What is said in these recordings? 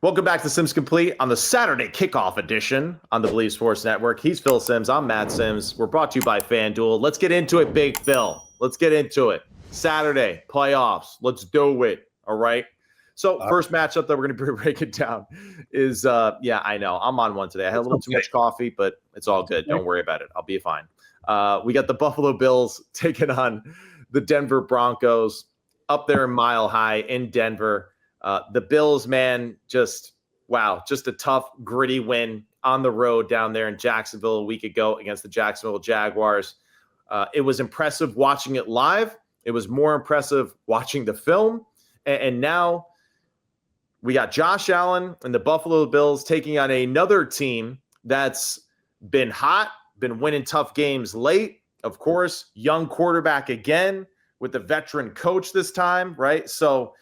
Welcome back to Sims Complete on the Saturday kickoff edition on the Believe Sports Network. He's Phil Sims. I'm Matt Sims. We're brought to you by FanDuel. Let's get into it, Big Phil. Let's get into it. Saturday, playoffs. Let's do it. All right. So first matchup that we're going to break it down is, I know. I'm on one today. I had a little too much coffee, but it's all good. Don't worry about it. I'll be fine. We got the Buffalo Bills taking on the Denver Broncos up there in Mile High in Denver. The Bills, man, just a tough, gritty win on the road down there in Jacksonville a week ago against the Jacksonville Jaguars. It was impressive watching it live. It was more impressive watching the film. And now we got Josh Allen and the Buffalo Bills taking on another team that's been hot, been winning tough games late. Of course, young quarterback again with the veteran coach this time, right? So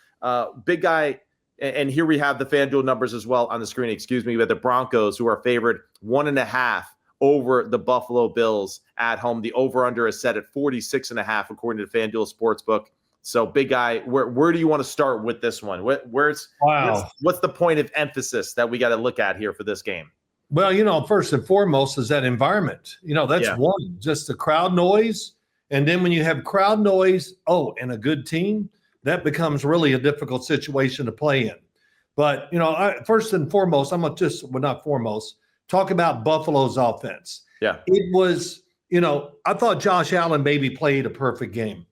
big guy, and here we have the FanDuel numbers as well on the screen, we have the Broncos who are favored 1.5 over the Buffalo Bills at home. The over-under is set at 46.5 according to FanDuel Sportsbook. So big guy, where do you want to start with this one? What's the point of emphasis that we got to look at here for this game? Well, first and foremost is that environment. That's one, just the crowd noise. And then when you have crowd noise, and a good team, that becomes really a difficult situation to play in. But, first and foremost, I'm going to not foremost, talk about Buffalo's offense. Yeah. It was, I thought Josh Allen maybe played a perfect game.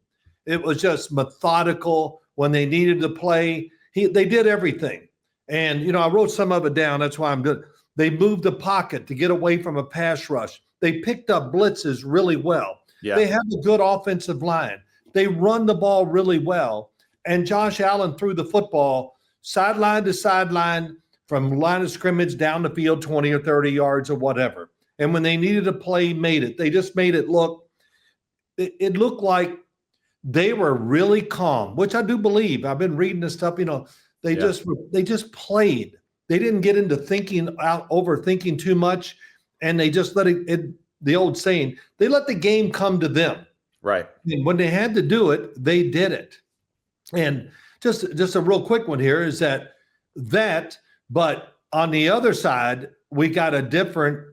It was just methodical when they needed to play. They did everything. And, I wrote some of it down. That's why I'm good. They moved the pocket to get away from a pass rush. They picked up blitzes really well. Yeah. They have a good offensive line. They run the ball really well. And Josh Allen threw the football sideline to sideline from line of scrimmage down the field 20 or 30 yards or whatever. And when they needed to play, made it. They just made it look – it looked like they were really calm, which I do believe. I've been reading this stuff. They just played. They didn't get into overthinking too much, and they just let it the old saying, they let the game come to them. Right. And when they had to do it, they did it. And just a real quick one here is that, but on the other side, we got a different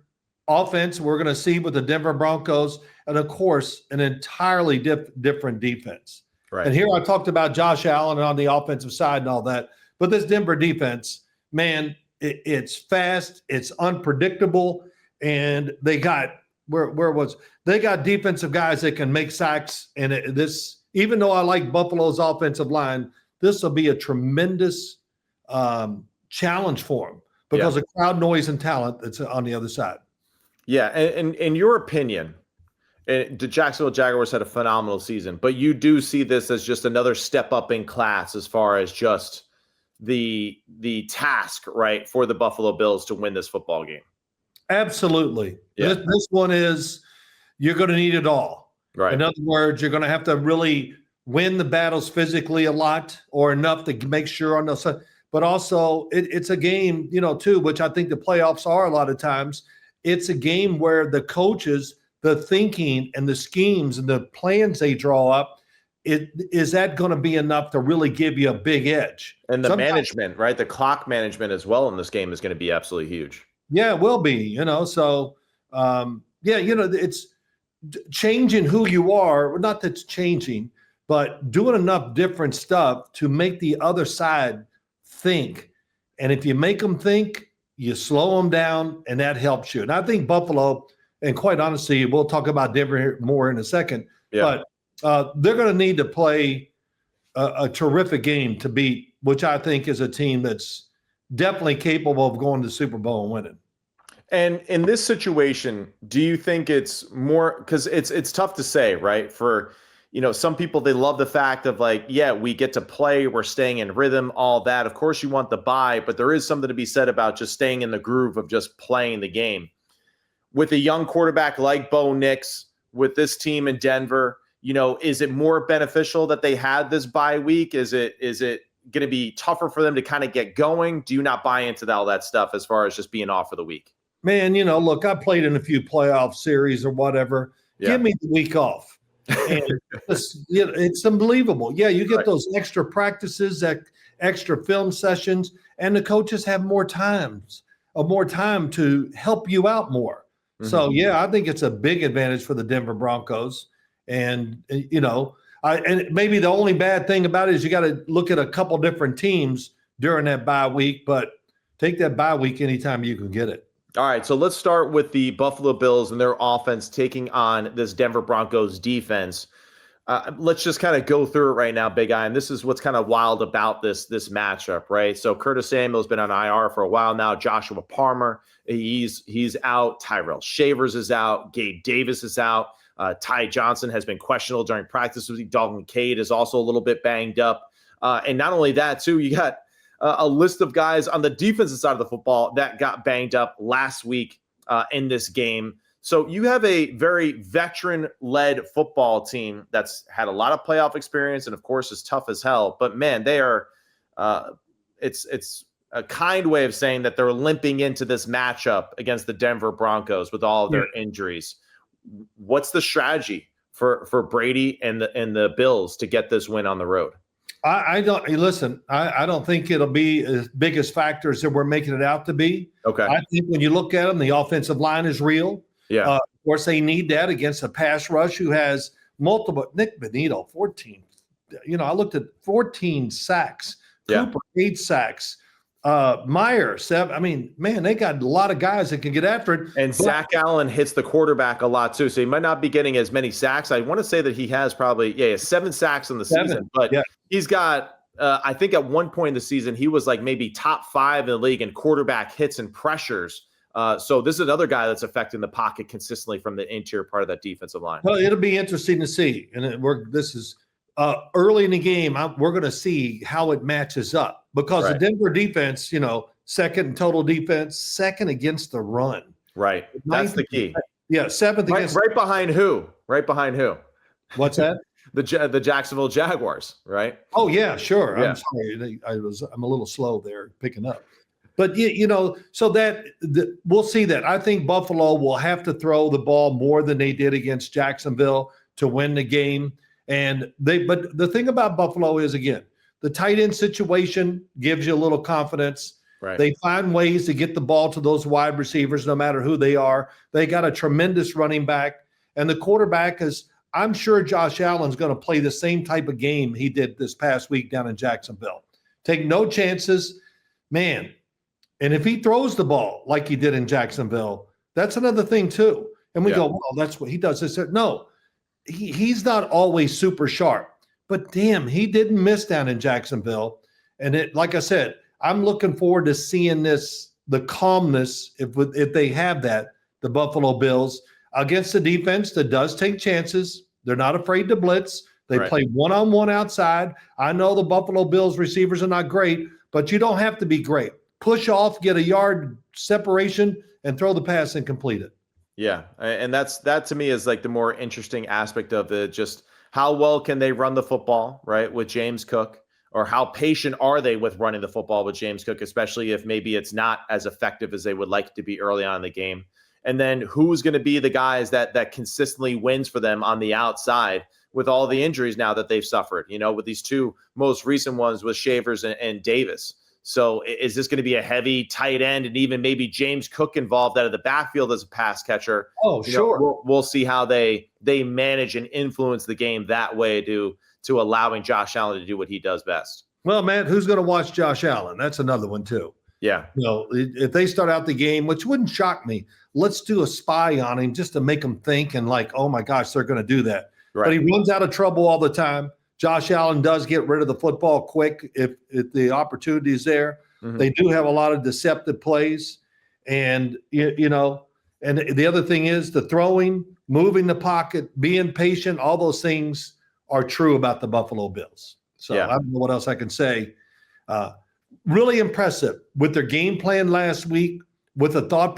offense we're going to see with the Denver Broncos, and of course, an entirely different defense. Right. And here I talked about Josh Allen on the offensive side and all that, but this Denver defense, man, it's fast, it's unpredictable, and they got they got defensive guys that can make sacks, and this. Even though I like Buffalo's offensive line, this will be a tremendous challenge for them because of crowd noise and talent that's on the other side. Yeah, and in your opinion, the Jacksonville Jaguars had a phenomenal season, but you do see this as just another step up in class as far as just the task, right, for the Buffalo Bills to win this football game. Absolutely. Yeah. This one is you're going to need it all. Right. In other words, you're going to have to really win the battles physically a lot or enough to make sure on the side. But also it's a game, too, which I think the playoffs are a lot of times. It's a game where the coaches, the thinking and the schemes and the plans they draw up, is that going to be enough to really give you a big edge? And the management, right? The clock management as well in this game is going to be absolutely huge. Yeah, it will be, So, it's changing who you are. Not that it's changing, but doing enough different stuff to make the other side think. And if you make them think, you slow them down, and that helps you. And I think Buffalo, and quite honestly, we'll talk about Denver more in a second, but they're going to need to play a terrific game to beat, which I think is a team that's definitely capable of going to the Super Bowl and winning. And in this situation, do you think it's more because it's tough to say, right? For, some people, they love the fact of we get to play, we're staying in rhythm, all that. Of course, you want the bye, but there is something to be said about just staying in the groove of just playing the game. With a young quarterback like Bo Nix, with this team in Denver, is it more beneficial that they had this bye week? Is it going to be tougher for them to kind of get going? Do you not buy into all that stuff as far as just being off for the week? Man, look, I played in a few playoff series or whatever. Yeah. Give me the week off. And it's unbelievable. Yeah, you get those extra practices, extra film sessions, and the coaches have more time to help you out more. Mm-hmm. So yeah, I think it's a big advantage for the Denver Broncos. And and maybe the only bad thing about it is you got to look at a couple different teams during that bye week, but take that bye week anytime you can get it. All right, so let's start with the Buffalo Bills and their offense taking on this Denver Broncos defense. Let's just kind of go through it right now, Big Eye. And this is what's kind of wild about this matchup, right? So Curtis Samuel's been on IR for a while now. Joshua Palmer, he's out. Tyrell Shavers is out. Gabe Davis is out. Ty Johnson has been questionable during practice. Dalton Cade is also a little bit banged up. And not only that, too, you got a list of guys on the defensive side of the football that got banged up last week in this game. So you have a very veteran-led football team that's had a lot of playoff experience and, of course, is tough as hell. But, man, they are it's a kind way of saying that they're limping into this matchup against the Denver Broncos with all of their injuries. What's the strategy for Brady and the Bills to get this win on the road? I don't think it'll be as big as factors that we're making it out to be. Okay. I think when you look at them, the offensive line is real. Yeah. Of course, they need that against a pass rush who has multiple. Nick Benito, 14. I looked at 14 sacks. Cooper, 8 sacks. Meyer, 7. I mean, man, they got a lot of guys that can get after it. And Zach Allen hits the quarterback a lot too, so he might not be getting as many sacks. I want to say that he has probably 7 sacks in the season, but he's got. I think at one point in the season he was like maybe top 5 in the league in quarterback hits and pressures. So this is another guy that's affecting the pocket consistently from the interior part of that defensive line. Well, it'll be interesting to see, and this is early in the game. We're going to see how it matches up because the Denver defense, second in total defense, second against the run. Right, that's the key. Yeah, 7th against. Right behind who? Right behind who? What's that? The Jacksonville Jaguars, right? Oh yeah, sure. Yeah. I'm sorry, I'm a little slow there picking up. But so that we'll see that. I think Buffalo will have to throw the ball more than they did against Jacksonville to win the game. But the thing about Buffalo is, again, the tight end situation gives you a little confidence. Right. They find ways to get the ball to those wide receivers, no matter who they are. They got a tremendous running back, and the quarterback is. I'm sure Josh Allen's going to play the same type of game he did this past week down in Jacksonville. Take no chances, man. And if he throws the ball like he did in Jacksonville, that's another thing too. And we go, well, that's what he does. No, he's not always super sharp. But damn, he didn't miss down in Jacksonville. And like I said, I'm looking forward to seeing the calmness, if they have that, the Buffalo Bills, against the defense that does take chances. They're not afraid to blitz. They play one-on-one outside. I know the Buffalo Bills receivers are not great, but you don't have to be great. Push off, get a yard separation, and throw the pass and complete it. Yeah, and that to me is like the more interesting aspect of it. Just how well can they run the football, right, with James Cook, or how patient are they with running the football with James Cook, especially if maybe it's not as effective as they would like it to be early on in the game. And then who's going to be the guys that consistently wins for them on the outside with all the injuries now that they've suffered, with these 2 most recent ones with Shavers and Davis. So is this going to be a heavy tight end and even maybe James Cook involved out of the backfield as a pass catcher? Oh, sure. We'll see how they manage and influence the game that way to allowing Josh Allen to do what he does best. Well, man, who's going to watch Josh Allen? That's another one too. Yeah. If they start out the game, which wouldn't shock me, let's do a spy on him just to make him think and like, oh my gosh, they're going to do that. Right. But he runs out of trouble all the time. Josh Allen does get rid of the football quick if the opportunity is there. Mm-hmm. They do have a lot of deceptive plays. And, and the other thing is the throwing, moving the pocket, being patient, all those things are true about the Buffalo Bills. So I don't know what else I can say. Really impressive with their game plan last week, with the thought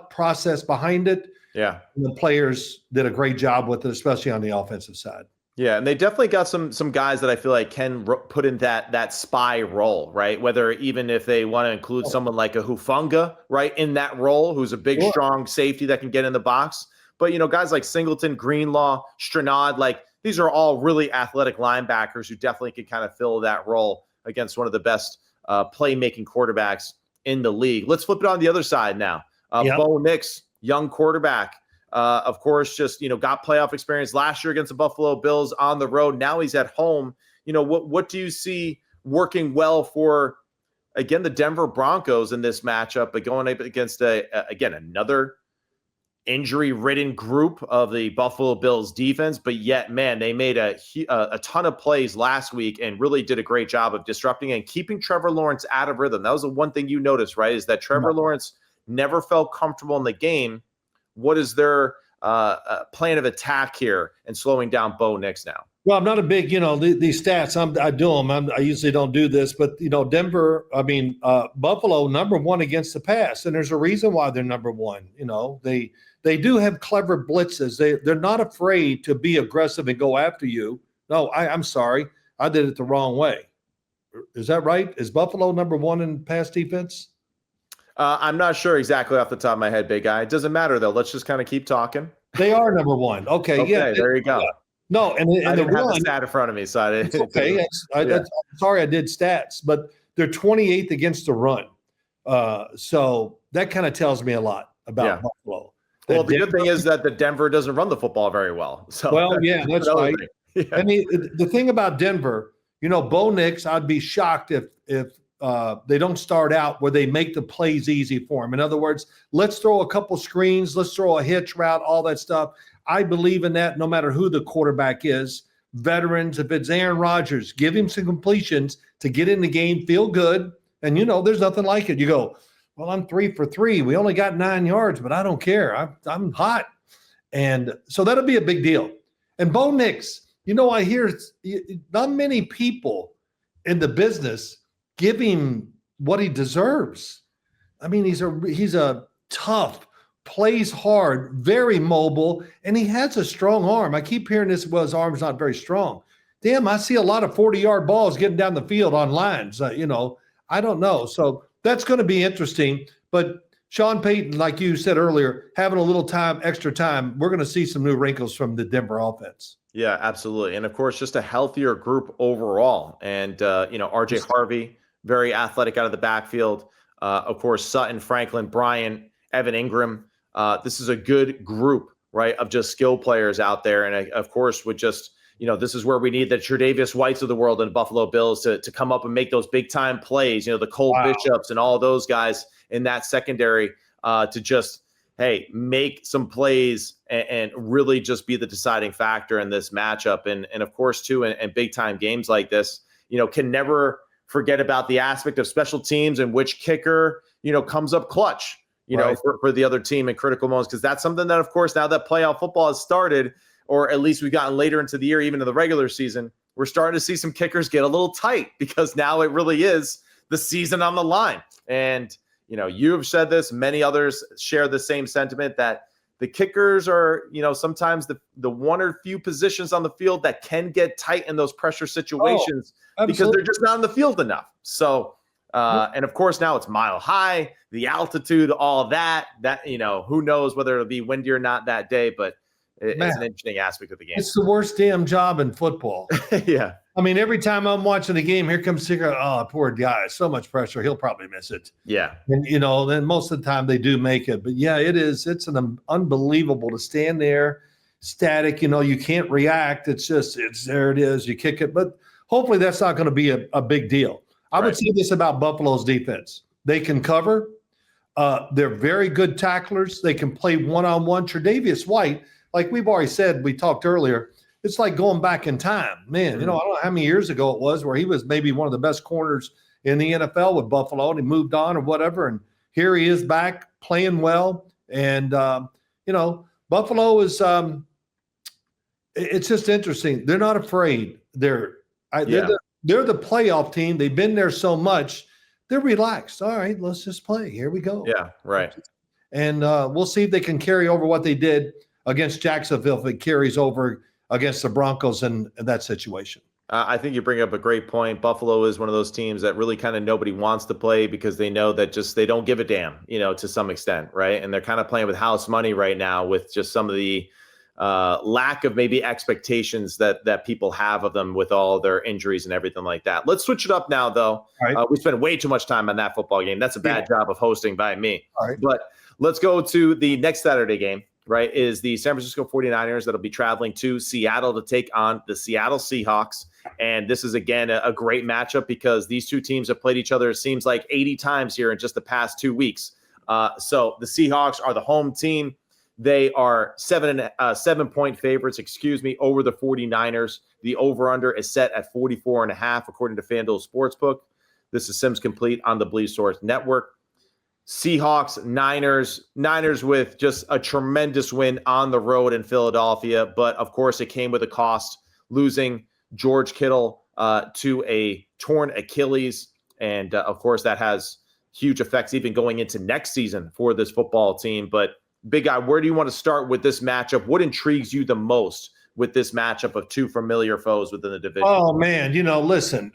process behind it. Yeah. And the players did a great job with it, especially on the offensive side. Yeah, and they definitely got some guys that I feel like can put in that spy role, right? Whether even if they want to include someone like a Hufanga, right, in that role, who's a big, strong safety that can get in the box. But, guys like Singleton, Greenlaw, Stranad, like these are all really athletic linebackers who definitely can kind of fill that role against one of the best playmaking quarterbacks in the league. Let's flip it on the other side now. Bo Nix, young quarterback. Of course, just, got playoff experience last year against the Buffalo Bills on the road. Now he's at home. What do you see working well for, again, the Denver Broncos in this matchup, but going up against another injury-ridden group of the Buffalo Bills defense, but yet, man, they made a ton of plays last week and really did a great job of disrupting and keeping Trevor Lawrence out of rhythm. That was the one thing you noticed, right, is that Trevor Lawrence never felt comfortable in the game. What is their plan of attack here and slowing down Bo Nix now? Well, I'm not a big, these stats. I do them. I usually don't do this, but Denver. Buffalo #1 against the pass, and there's a reason why they're #1. They do have clever blitzes. They're not afraid to be aggressive and go after you. No, I'm sorry, I did it the wrong way. Is that right? Is Buffalo #1 in pass defense? I'm not sure exactly off the top of my head, big guy. It doesn't matter though. Let's just kind of keep talking. They are #1. Okay, yeah. There you go. Yeah. No, and I didn't have the stat in front of me, so I didn't. Okay, I'm sorry I did stats, but they're 28th against the run. So that kind of tells me a lot about Buffalo. Well, the good thing is that the Denver doesn't run the football very well. So that's right. Yeah. I mean, the thing about Denver, Bo Nix, I'd be shocked if they don't start out where they make the plays easy for him. In other words, let's throw a couple screens, let's throw a hitch route, all that stuff. I believe in that no matter who the quarterback is. Veterans, if it's Aaron Rodgers, give him some completions to get in the game, feel good. And, there's nothing like it. You go, well, I'm 3 for 3. We only got 9 yards, but I don't care. I'm hot. And so that'll be a big deal. And Bo Nix, I hear not many people in the business give him what he deserves. I mean, he's a tough, plays hard, very mobile, and he has a strong arm. I keep hearing this, his arm's not very strong. Damn, I see a lot of 40-yard balls getting down the field on lines. I don't know. So that's going to be interesting. But Sean Payton, like you said earlier, having a little extra time, we're going to see some new wrinkles from the Denver offense. Yeah, absolutely. And, of course, just a healthier group overall. And, R.J. Harvey, very athletic out of the backfield. Of course, Sutton, Franklin, Bryant, Evan Ingram. This is a good group, right, of just skill players out there. And, of course, with just, this is where we need the Tre'Davious Whites of the world and Buffalo Bills to come up and make those big-time plays, the Cole Bishops and all those guys in that secondary to just, hey, make some plays and really just be the deciding factor in this matchup. And of course, too, in big-time games like this, can never forget about the aspect of special teams and which kicker, comes up clutch. For the other team in critical moments, because that's something that, of course, now that playoff football has started, or at least we've gotten later into the year, even in the regular season, we're starting to see some kickers get a little tight because now it really is the season on the line. And, you've said this, many others share the same sentiment that the kickers are, sometimes the one or few positions on the field that can get tight in those pressure situations because they're just not on the field enough. So, and of course, now it's mile high, the altitude, all that, who knows whether it'll be windy or not that day, but it's an interesting aspect of the game. It's the worst damn job in football. Yeah. I mean, every time I'm watching the game, here comes Seager. Oh, poor guy. So much pressure. He'll probably miss it. Yeah. And, then most of the time they do make it. But, yeah, it's an unbelievable to stand there static. You can't react. It's there it is. You kick it. But hopefully that's not going to be a big deal. I would say this about Buffalo's defense. They can cover. They're very good tacklers. They can play one-on-one. Tre'Davious White, like we've already said, we talked earlier, it's like going back in time. Man, I don't know how many years ago it was where he was maybe one of the best corners in the NFL with Buffalo, and he moved on or whatever, and here he is back playing well. And, Buffalo is it's just interesting. They're not afraid. They're the playoff team. They've been there so much. They're relaxed. All right, let's just play. Here we go. Yeah, right. And we'll see if they can carry over what they did against Jacksonville, if it carries over against the Broncos in that situation. I think you bring up a great point. Buffalo is one of those teams that really kind of nobody wants to play because they know that just they don't give a damn, to some extent, right? And they're kind of playing with house money right now with just some of the lack of maybe expectations that people have of them with all their injuries and everything like that. Let's switch it up now, though. All right. We spent way too much time on that football game. That's a bad job of hosting by me. All right. But let's go to the next Saturday game, right, is the San Francisco 49ers that'll be traveling to Seattle to take on the Seattle Seahawks. And this is, again, a great matchup because these two teams have played each other, it seems like 80 times here in just the past 2 weeks. So the Seahawks are the home team. They are 7-point favorites, over the 49ers. The over-under is set at 44.5, according to FanDuel Sportsbook. This is Sims Complete on the Bleav Sports Network. Seahawks, Niners with just a tremendous win on the road in Philadelphia. But, of course, it came with a cost, losing George Kittle to a torn Achilles. And, of course, that has huge effects even going into next season for this football team. But, Big Guy, where do you want to start with this matchup? What intrigues you the most with this matchup of two familiar foes within the division? Oh, man, listen,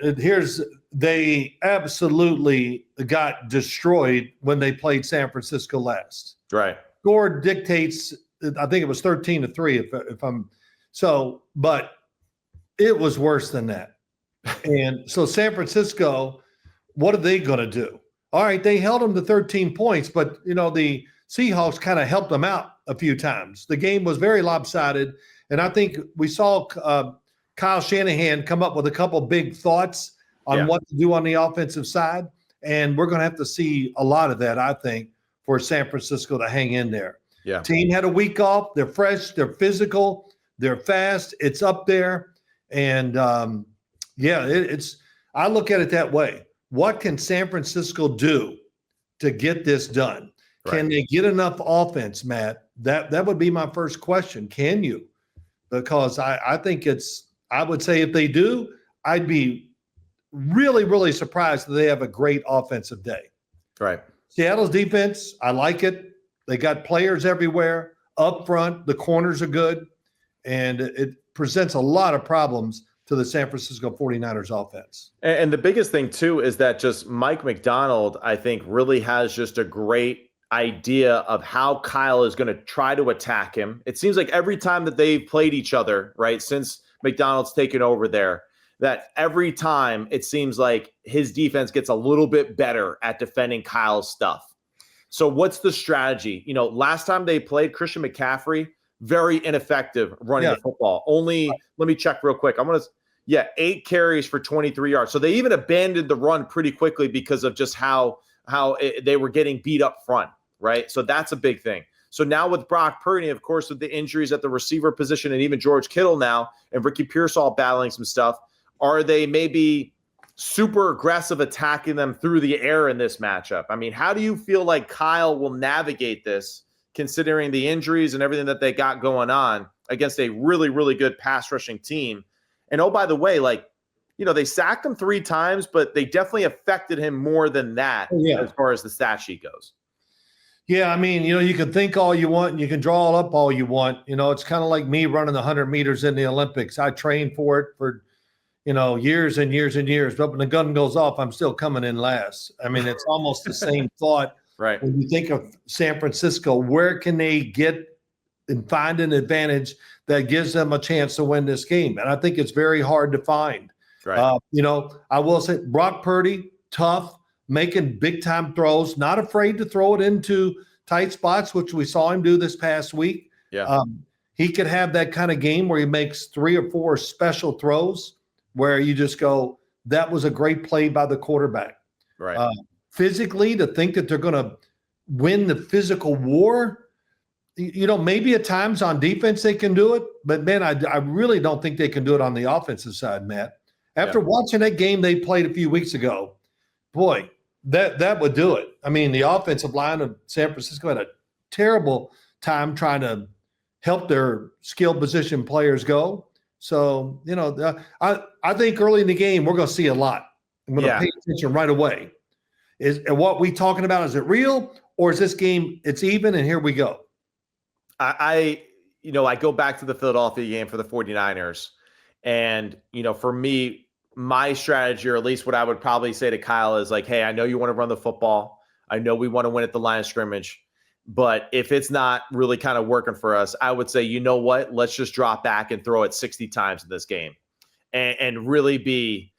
they absolutely got destroyed when they played San Francisco last. Right. Score dictates, I think it was 13-3 if I'm so, but it was worse than that. And so San Francisco, what are they going to do? All right, they held them to 13 points, but, the Seahawks kind of helped them out a few times. The game was very lopsided, and I think we saw Kyle Shanahan come up with a couple big thoughts on what to do on the offensive side, and we're going to have to see a lot of that, I think, for San Francisco to hang in there. Yeah. Team had a week off. They're fresh. They're physical. They're fast. It's up there, and it's. I look at it that way. What can San Francisco do to get this done? Can they get enough offense, Matt? That would be my first question. Can you? Because I think I would say if they do, I'd be really, really surprised that they have a great offensive day. Right. Seattle's defense, I like it. They got players everywhere. Up front, the corners are good. And it presents a lot of problems to the San Francisco 49ers offense. And the biggest thing, too, is that just Mike McDonald, I think, really has just a great idea of how Kyle is going to try to attack him. It seems like every time that they've played each other, right, since McDonald's taken over there, that every time it seems like his defense gets a little bit better at defending Kyle's stuff. So what's the strategy? Last time they played, Christian McCaffrey, very ineffective running the football. Only, let me check real quick. 8 carries for 23 yards. So they even abandoned the run pretty quickly because of just how they were getting beat up front. Right. So that's a big thing. So now with Brock Purdy, of course, with the injuries at the receiver position and even George Kittle now and Ricky Pearsall battling some stuff, are they maybe super aggressive attacking them through the air in this matchup? I mean, how do you feel like Kyle will navigate this considering the injuries and everything that they got going on against a really, really good pass rushing team? And oh, by the way, they sacked him 3 times, but they definitely affected him more than that as far as the stat sheet goes. Yeah, I mean, you can think all you want and you can draw it up all you want. It's kind of like me running the 100 meters in the Olympics. I trained for it for, years and years and years. But when the gun goes off, I'm still coming in last. I mean, it's almost the same thought. Right. When you think of San Francisco, where can they get and find an advantage that gives them a chance to win this game? And I think it's very hard to find. Right. I will say Brock Purdy, tough, making big-time throws, not afraid to throw it into tight spots, which we saw him do this past week. Yeah. He could have that kind of game where he makes 3 or 4 special throws where you just go, that was a great play by the quarterback. Right. Physically, to think that they're going to win the physical war, maybe at times on defense they can do it, but, man, I really don't think they can do it on the offensive side, Matt. After watching that game they played a few weeks ago, boy, that would do it. I mean, the offensive line of San Francisco had a terrible time trying to help their skilled position players go. So, I think early in the game we're going to see a lot. I'm going to pay attention right away. Is what we talking about? Is it real, or is this game it's even and here we go? I go back to the Philadelphia game for the 49ers, and for me, my strategy, or at least what I would probably say to Kyle, is like, hey, I know you want to run the football. I know we want to win at the line of scrimmage. But if it's not really kind of working for us, I would say, you know what? Let's just drop back and throw it 60 times in this game and really be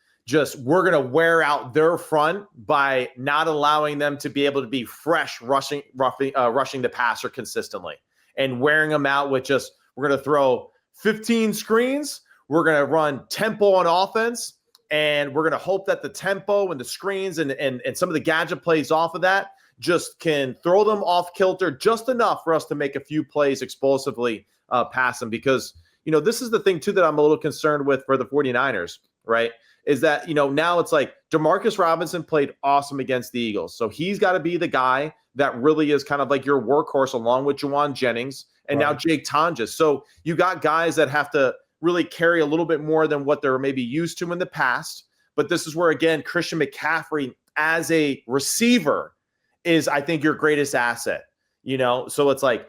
we're going to wear out their front by not allowing them to be able to be fresh rushing the passer consistently and wearing them out with we're going to throw 15 screens. We're going to run tempo on offense, and we're going to hope that the tempo and the screens and some of the gadget plays off of that just can throw them off kilter just enough for us to make a few plays explosively past them. Because, this is the thing too that I'm a little concerned with for the 49ers, right? Is that, now it's like Demarcus Robinson played awesome against the Eagles. So he's got to be the guy that really is kind of like your workhorse along with Juwan Jennings and now Jake Tonjes. So you got guys that have to really carry a little bit more than what they're maybe used to in the past. But this is where, again, Christian McCaffrey as a receiver is, I think, your greatest asset. So it's like,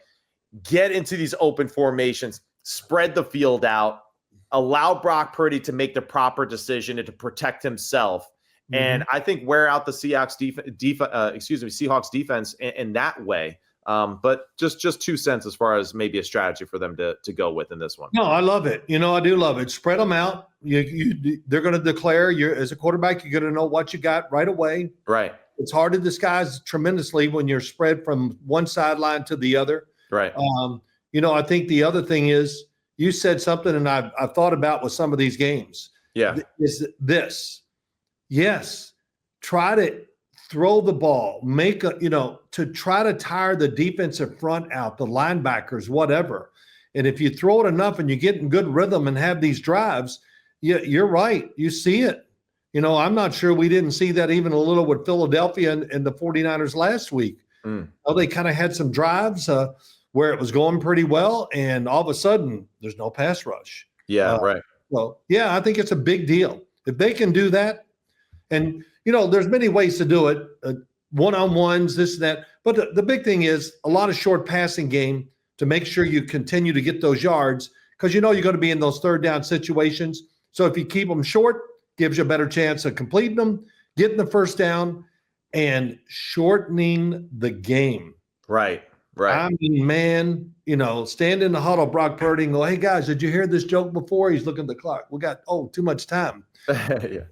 get into these open formations, spread the field out, allow Brock Purdy to make the proper decision and to protect himself. Mm-hmm. And I think wear out the Seahawks defense in that way. But just 2 cents as far as maybe a strategy for them to go with in this one. No, I love it. I do love it. Spread them out. They're going to declare as a quarterback, you're going to know what you got right away. Right. It's hard to disguise tremendously when you're spread from one sideline to the other. Right. I think the other thing is, you said something, and I've thought about with some of these games. Yeah. Is this. Yes. Try to throw the ball, to try to tire the defensive front out, the linebackers, whatever. And if you throw it enough and you get in good rhythm and have these drives, you're right. You see it. I'm not sure we didn't see that even a little with Philadelphia and the 49ers last week. They kind of had some drives where it was going pretty well, and all of a sudden there's no pass rush. Yeah, right. Well, yeah, I think it's a big deal. If they can do that, and, there's many ways to do it, one-on-ones, this and that. But the big thing is a lot of short passing game to make sure you continue to get those yards because you're going to be in those third down situations. So if you keep them short, gives you a better chance of completing them, getting the first down, and shortening the game. Right. I mean, man, stand in the huddle, Brock Purdy, and go, hey, guys, did you hear this joke before? He's looking at the clock. We got, too much time. Yeah.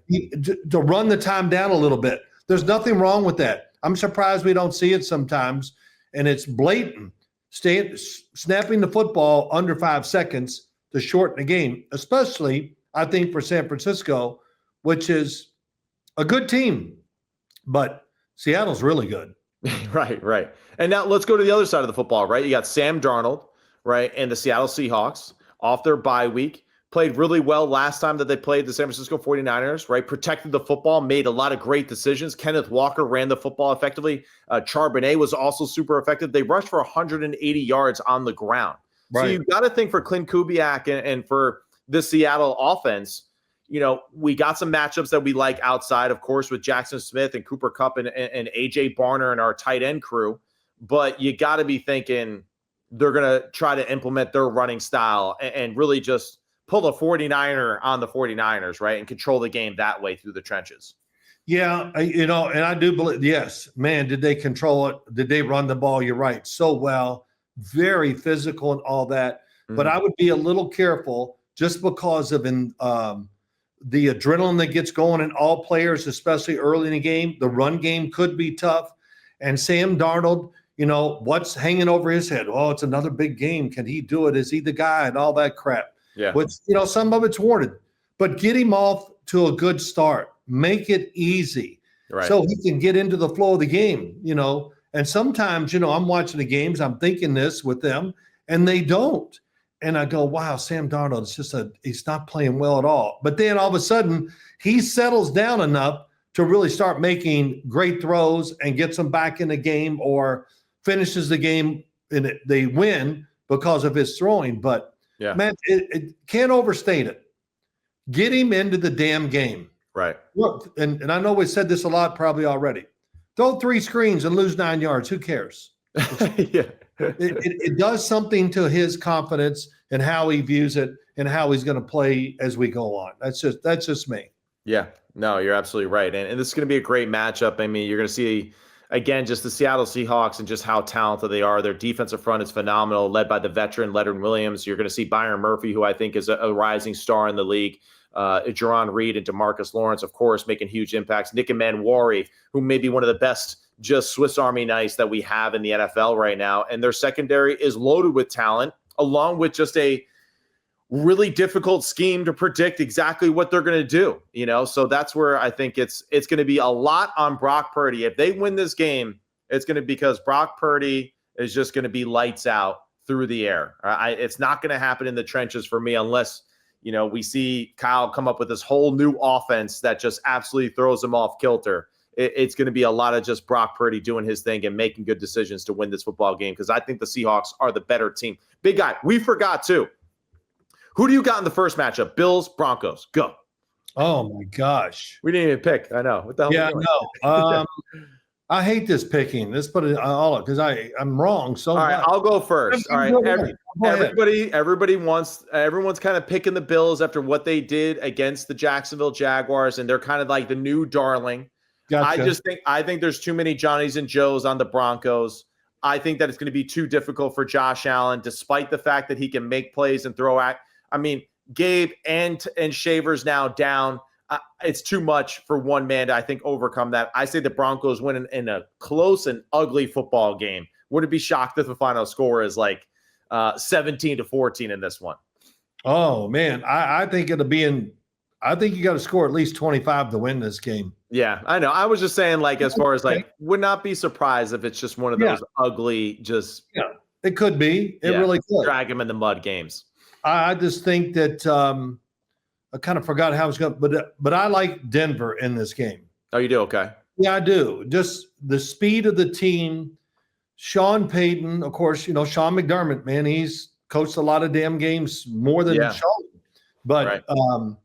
To run the time down a little bit. There's nothing wrong with that. I'm surprised we don't see it sometimes, and it's blatant. Snapping the football under 5 seconds to shorten the game, especially, I think, for San Francisco, which is a good team, but Seattle's really good. Right. And now let's go to the other side of the football, right? You got Sam Darnold, right, and the Seattle Seahawks off their bye week. Played really well last time that they played the San Francisco 49ers, right? Protected the football, made a lot of great decisions. Kenneth Walker ran the football effectively. Charbonnet was also super effective. They rushed for 180 yards on the ground. Right. So you've got to think for Clint Kubiak and for the Seattle offense, we got some matchups that we like outside, of course, with Jackson Smith and Cooper Kupp and A.J. Barner and our tight end crew. But you got to be thinking they're going to try to implement their running style and really just pull a 49er on the 49ers, right, and control the game that way through the trenches. Yeah, and I do believe, yes, man, did they control it? Did they run the ball? You're right, so well, very physical and all that. Mm-hmm. But I would be a little careful just because of the adrenaline that gets going in all players, especially early in the game. The run game could be tough. And Sam Darnold, what's hanging over his head? Oh, it's another big game. Can he do it? Is he the guy? And all that crap. Yeah. Which, some of it's warranted. But get him off to a good start. Make it easy. Right. So he can get into the flow of the game, And sometimes, I'm watching the games, I'm thinking this with them, and they don't. And I go, wow, Sam Darnold, he's not playing well at all. But then all of a sudden, he settles down enough to really start making great throws and gets them back in the game or finishes the game and they win because of his throwing. But, yeah, man, it can't overstate it. Get him into the damn game. Right. Look, and I know we said this a lot probably already. Throw 3 screens and lose 9 yards. Who cares? Yeah. It does something to his confidence and how he views it and how he's going to play as we go on. That's just me. Yeah, no, you're absolutely right. And this is going to be a great matchup. I mean, you're going to see again, just the Seattle Seahawks and just how talented they are. Their defensive front is phenomenal, led by the veteran Leonard Williams. You're going to see Byron Murphy, who I think is a rising star in the league. Jerron Reed and DeMarcus Lawrence, of course, making huge impacts. Nick Manwari, who may be one of the best just Swiss Army knives that we have in the NFL right now. And their secondary is loaded with talent, along with just a really difficult scheme to predict exactly what they're going to do, so that's where I think it's going to be a lot on Brock Purdy. If they win this game, it's going to be because Brock Purdy is just going to be lights out through the air. It's not going to happen in the trenches for me unless, we see Kyle come up with this whole new offense that just absolutely throws him off kilter. It's going to be a lot of just Brock Purdy doing his thing and making good decisions to win this football game because I think the Seahawks are the better team. Big guy, we forgot too. Who do you got in the first matchup? Bills, Broncos. Go. Oh, my gosh. We didn't even pick. I know. What the hell? Yeah, no. I hate this picking. Let's put it all up because I'm wrong. So all right, I'll go first. All right. Everyone's kind of picking the Bills after what they did against the Jacksonville Jaguars, and they're kind of like the new darling. Gotcha. I think there's too many Johnnies and Joes on the Broncos. I think that it's going to be too difficult for Josh Allen, despite the fact that he can make plays and throw at. I mean, Gabe and Shaver's now down. It's too much for one man to, I think, overcome that. I say the Broncos win in a close and ugly football game. Wouldn't be shocked if the final score is like 17-14 in this one. Oh, man. I think it'll be I think you got to score at least 25 to win this game. Yeah, I know. I was just saying, as far as would not be surprised if it's just one of those ugly, just. Yeah, it could be. It really could. Drag him in the mud games. I just think that I kind of forgot how it's going, but I like Denver in this game. Oh, you do? Okay. Yeah, I do. Just the speed of the team. Sean Payton, of course, Sean McDermott, man, he's coached a lot of damn games more than Sean. But right.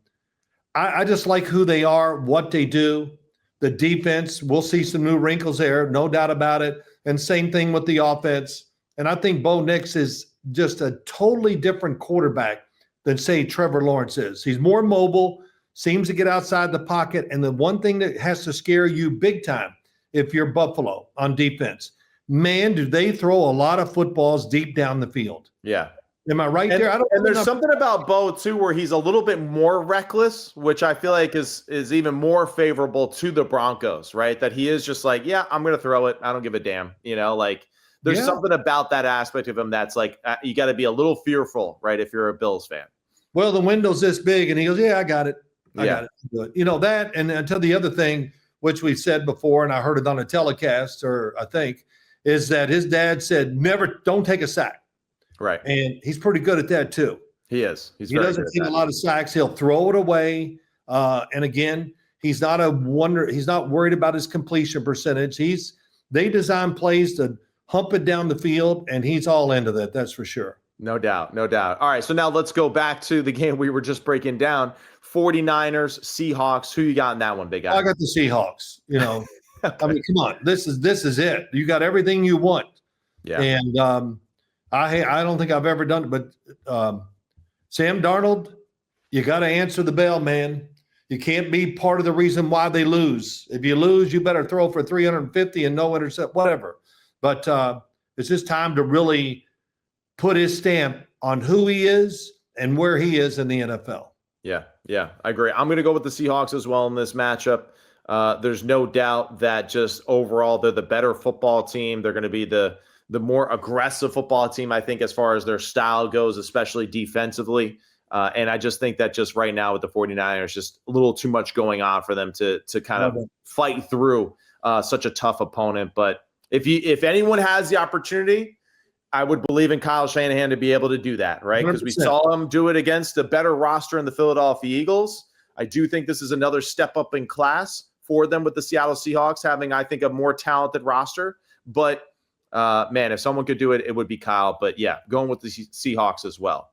I just like who they are, what they do. The defense, we'll see some new wrinkles there, no doubt about it. And same thing with the offense. And I think Bo Nix is just a totally different quarterback than, say, Trevor Lawrence is. He's more mobile, seems to get outside the pocket. And the one thing that has to scare you big time if you're Buffalo on defense, man, do they throw a lot of footballs deep down the field. Yeah. Am I right there? And there's something about Bo, too, where he's a little bit more reckless, which I feel like is even more favorable to the Broncos, right? That he is just like, yeah, I'm going to throw it. I don't give a damn. There's something about that aspect of him that's you got to be a little fearful, right, if you're a Bills fan. Well, the window's this big, and he goes, yeah, I got it. I got it. That, and until the other thing, which we said before, and I heard it on a telecast, or I think, is that his dad said, don't take a sack. Right. And he's pretty good at that, too. He is. He doesn't take a lot of sacks. He'll throw it away. And again, he's not worried about his completion percentage. They design plays to hump it down the field, and he's all into that. That's for sure. No doubt. No doubt. All right. So now let's go back to the game we were just breaking down. 49ers, Seahawks. Who you got in that one, big guy? I got the Seahawks. Okay. I mean, come on. This is it. You got everything you want. Yeah. And I don't think I've ever done it, but Sam Darnold, you got to answer the bell, man. You can't be part of the reason why they lose. If you lose, you better throw for 350 and no intercept, whatever. But it's just time to really put his stamp on who he is and where he is in the NFL. Yeah, I agree. I'm going to go with the Seahawks as well in this matchup. There's no doubt that just overall they're the better football team. They're going to be the more aggressive football team, I think, as far as their style goes, especially defensively. And I just think that just right now with the 49ers, just a little too much going on for them to kind of fight through such a tough opponent. But if anyone has the opportunity, I would believe in Kyle Shanahan to be able to do that, right? Because we saw him do it against a better roster in the Philadelphia Eagles. I do think this is another step up in class for them with the Seattle Seahawks having, I think, a more talented roster. But, man, if someone could do it, it would be Kyle. But, yeah, going with the Seahawks as well.